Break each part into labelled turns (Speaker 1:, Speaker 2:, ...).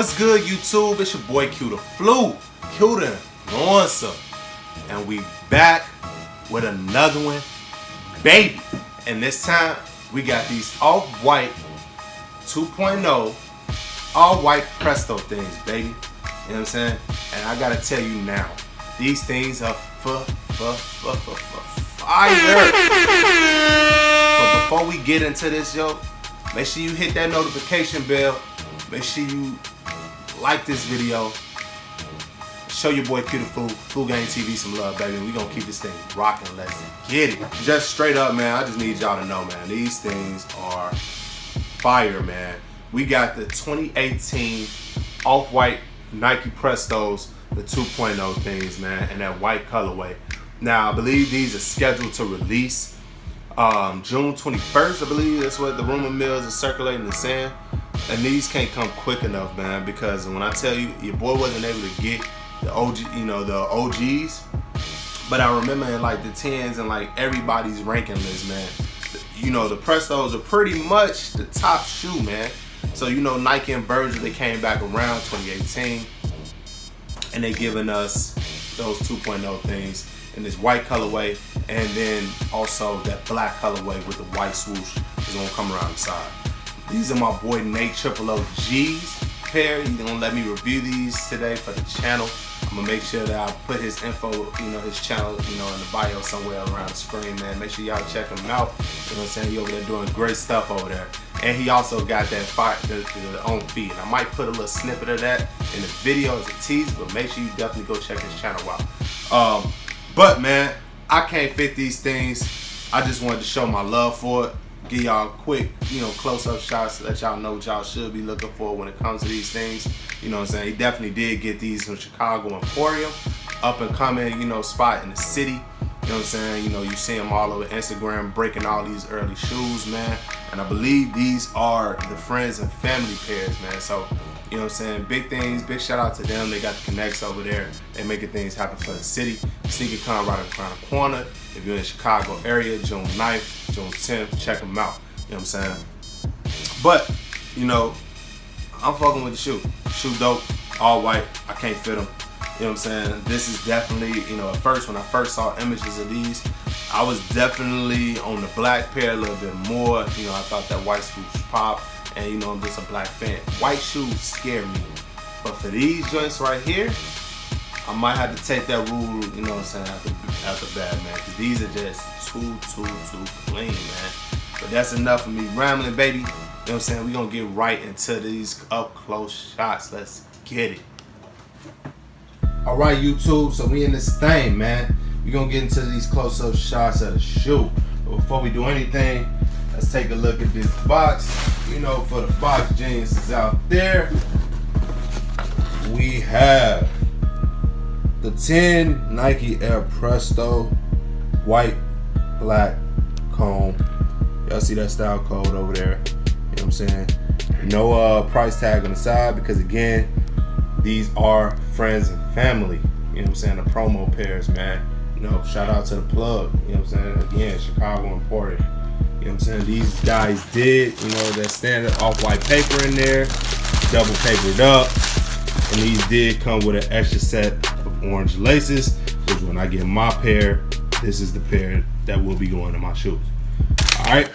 Speaker 1: What's good, YouTube? It's your boy Q the Flu, Q the Influencer, and we back with another one, baby. And this time we got these off-white 2.0 all-white Presto things, baby. You know what I'm saying? And I gotta tell you now, these things are fire. But before we get into this, yo, make sure you hit that notification bell. Make sure you like this video. Show your boy Q the Flu Gang TV some love, baby. We gonna keep this thing rocking. Let's get it. Just straight up, man. I just need y'all to know, man. These things are fire, man. We got the 2018 off-white Nike Prestos, the 2.0 things, man, and that white colorway. Now, I believe these are scheduled to release June 21st. I believe that's what the rumor mills are circulating and saying. And these can't come quick enough, man, because when I tell you, your boy wasn't able to get the OG, the OGs, but I remember in like the 10s and like everybody's ranking list, man. The Prestos are pretty much the top shoe, man. So Nike and Virgil, they came back around 2018, and they giving us those 2.0 things in this white colorway, and then also that black colorway with the white swoosh is gonna come around the side. These are my boy Nate Triple OG's pair. He's gonna let me review these today for the channel. I'm gonna make sure that I put his info, his channel, in the bio somewhere around the screen, man. Make sure y'all check him out. You know what I'm saying? He over there doing great stuff over there. And he also got that fire, the own feed. And I might put a little snippet of that in the video as a teaser, but make sure you definitely go check his channel out. But man, I can't fit these things. I just wanted to show my love for it. Give y'all quick, close-up shots to let y'all know what y'all should be looking for when it comes to these things. You know what I'm saying? He definitely did get these from Chicago Emporium, up and coming, spot in the city. You know what I'm saying? You see him all over Instagram breaking all these early shoes, man. And I believe these are the friends and family pairs, man. So, you know what I'm saying? Big things, big shout out to them. They got the connects over there. They making things happen for the city. Sneaker Con right around the corner. If you're in the Chicago area, June 9th, June 10th, check them out. You know what I'm saying? But, I'm fucking with the shoe. Shoe dope, all white. I can't fit them. You know what I'm saying? This is definitely, at first, when I first saw images of these, I was definitely on the black pair a little bit more. I thought that white swoosh pop, and I'm just a black fan. White shoes scare me. But for these joints right here, I might have to take that rule, out the bag, man. Because these are just too clean, man. But that's enough of me rambling, baby. You know what I'm saying? We're going to get right into these up-close shots. Let's get it. All right, YouTube. So we in this thing, man. We're going to get into these close-up shots of the shoe. But before we do anything, let's take a look at this box. For the box geniuses out there, we have the 10 Nike Air Presto white, black cone. Y'all see that style code over there? You know what I'm saying? No price tag on the side because, again, these are friends and family. You know what I'm saying? The promo pairs, man. Shout out to the plug. You know what I'm saying? Again, Chicago Emporium. You know what I'm saying? These guys did, that standard off-white paper in there, double papered up. And these did come with an extra set of orange laces, which when I get my pair, this is the pair that will be going to my shoes. All right,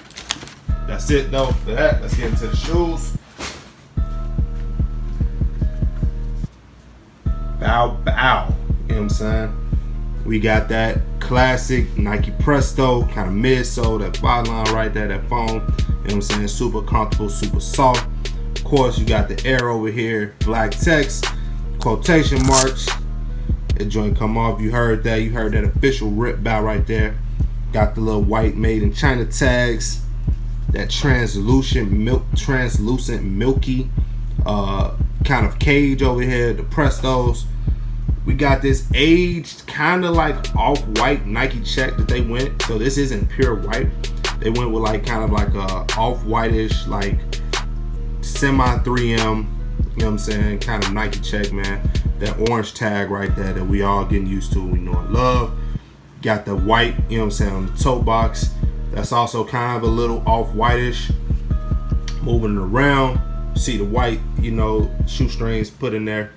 Speaker 1: that's it though for that. Let's get into the shoes. Bow. You know what I'm saying? We got that classic Nike Presto, kind of midsole, that bottom line right there, that foam. You know what I'm saying? Super comfortable, super soft. Of course, you got the air over here, black text, quotation marks. That joint come off. You heard that. You heard that official rip bow right there. Got the little white made in China tags. That translucent milky kind of cage over here. The Prestos. We got this aged kind of like off-white Nike check that they went. So this isn't pure white. They went with like kind of like a off-whitish, like semi 3M, you know what I'm saying, kind of Nike check, man. That orange tag right there that we all getting used to, we know and love. Got the white, you know what I'm saying, on the toe box. That's also kind of a little off-whitish. Moving it around, See the white, you know, shoestrings put in there.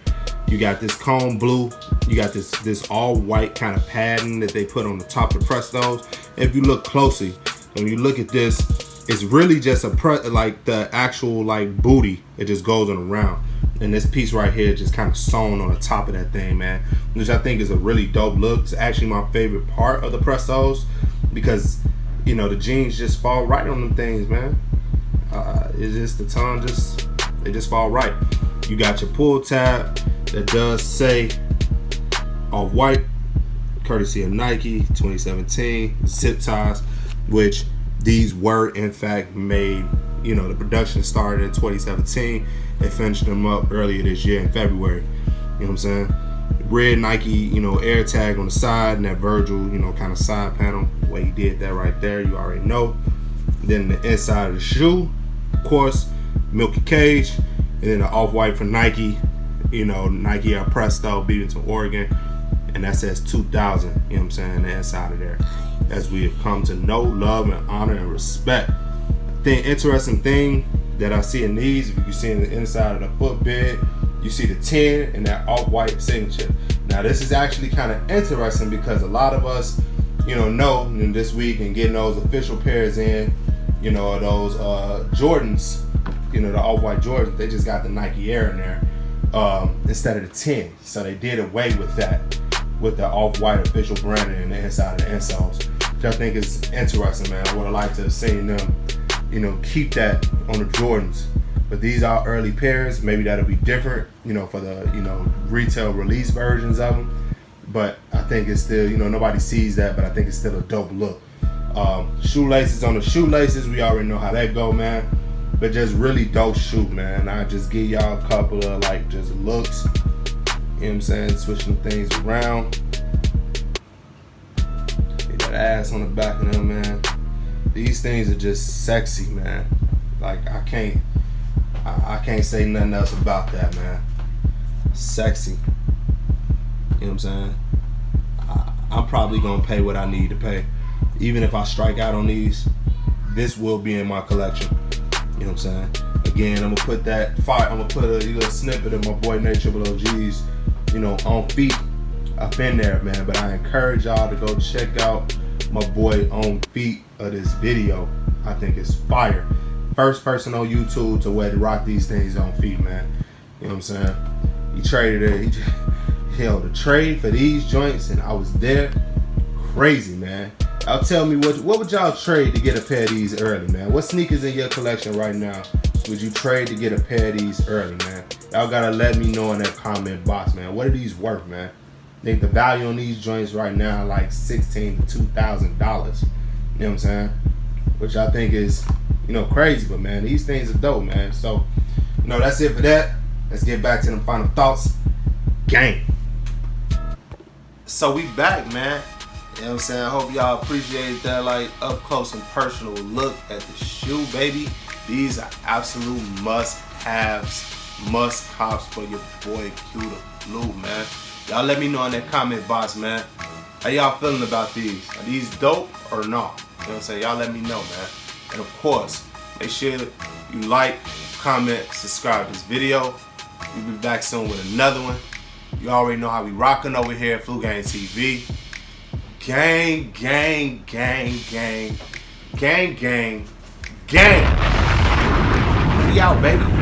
Speaker 1: You got this cone blue. You got this all white kind of padding that they put on the top of the Prestos. If you look closely, when you look at this, it's really just like the actual like booty. It just goes on around. And this piece right here just kind of sewn on the top of that thing, man, which I think is a really dope look. It's actually my favorite part of the Prestos because, you know, the jeans just fall right on them things, man. It's just the tongue they just fall right. You got your pull tab that does say all white, courtesy of Nike, 2017 zip ties, which these were in fact made. You know, the production started in 2017. They finished them up earlier this year in February. You know what I'm saying? Red Nike, you know, air tag on the side, and that Virgil, you know, kind of side panel. The way he did that right there, you already know. Then the inside of the shoe, of course, Milky Cage, and then the off-white for Nike, you know, Nike Presto V2 Oregon, and that says 2000, you know what I'm saying, the inside of there. As we have come to know, love, and honor and respect. The interesting thing that I see in these, if you see in the inside of the footbed, you see the 10 and that off-white signature. Now this is actually kind of interesting because a lot of us, you know in this week and getting those official pairs in, you know, those Jordans, you know, the off-white Jordans, they just got the Nike Air in there instead of the 10. So they did away with that, with the off-white official branding in the inside of the insoles, which I think is interesting, man. I would have liked to have seen them, you know, keep that on the Jordans. But these are early pairs. Maybe that'll be different, you know, for the, you know, retail release versions of them. But I think it's still, you know, nobody sees that, but I think it's still a dope look. Shoelaces on the shoelaces, we already know how that go, man. But just really dope shoe, man. I just give y'all a couple of like just looks. You know what I'm saying? Switching things around. Get that ass on the back of them, man. These things are just sexy, man. Like I can't say nothing else about that, man. Sexy. You know what I'm saying? I'm probably gonna pay what I need to pay. Even if I strike out on these, this will be in my collection. You know what I'm saying? Again, I'm gonna put a little snippet of my boy Nate OG's, you know, on feet up in there, man. But I encourage y'all to go check out my boy on feet of this video. I think it's fire. First person on YouTube to wear to rock these things on feet, man. You know what I'm saying? He traded it. He held a trade for these joints, and I was there. Crazy, man. Y'all tell me what would y'all trade to get a pair of these early, man? What sneakers in your collection right now would you trade to get a pair of these early, man? Y'all gotta let me know in that comment box, man. What are these worth, man? I think the value on these joints right now like $1,600 to $2,000. You know what I'm saying? Which I think is, you know, crazy, but man, these things are dope, man. So, you know, that's it for that. Let's get back to the final thoughts. Gang. So we back, man. You know what I'm saying? I hope y'all appreciate that like up close and personal look at the shoe, baby. These are absolute must-haves, must-cops for your boy Cuda Blue, man. Y'all let me know in that comment box, man. How y'all feeling about these? Are these dope or not? You know what I'm saying? Y'all let me know, man. And of course, make sure you like, comment, subscribe to this video. We'll be back soon with another one. You already know how we rocking over here at Flu Gang TV. Gang, gang, gang, gang. Gang, gang, gang. We out, baby.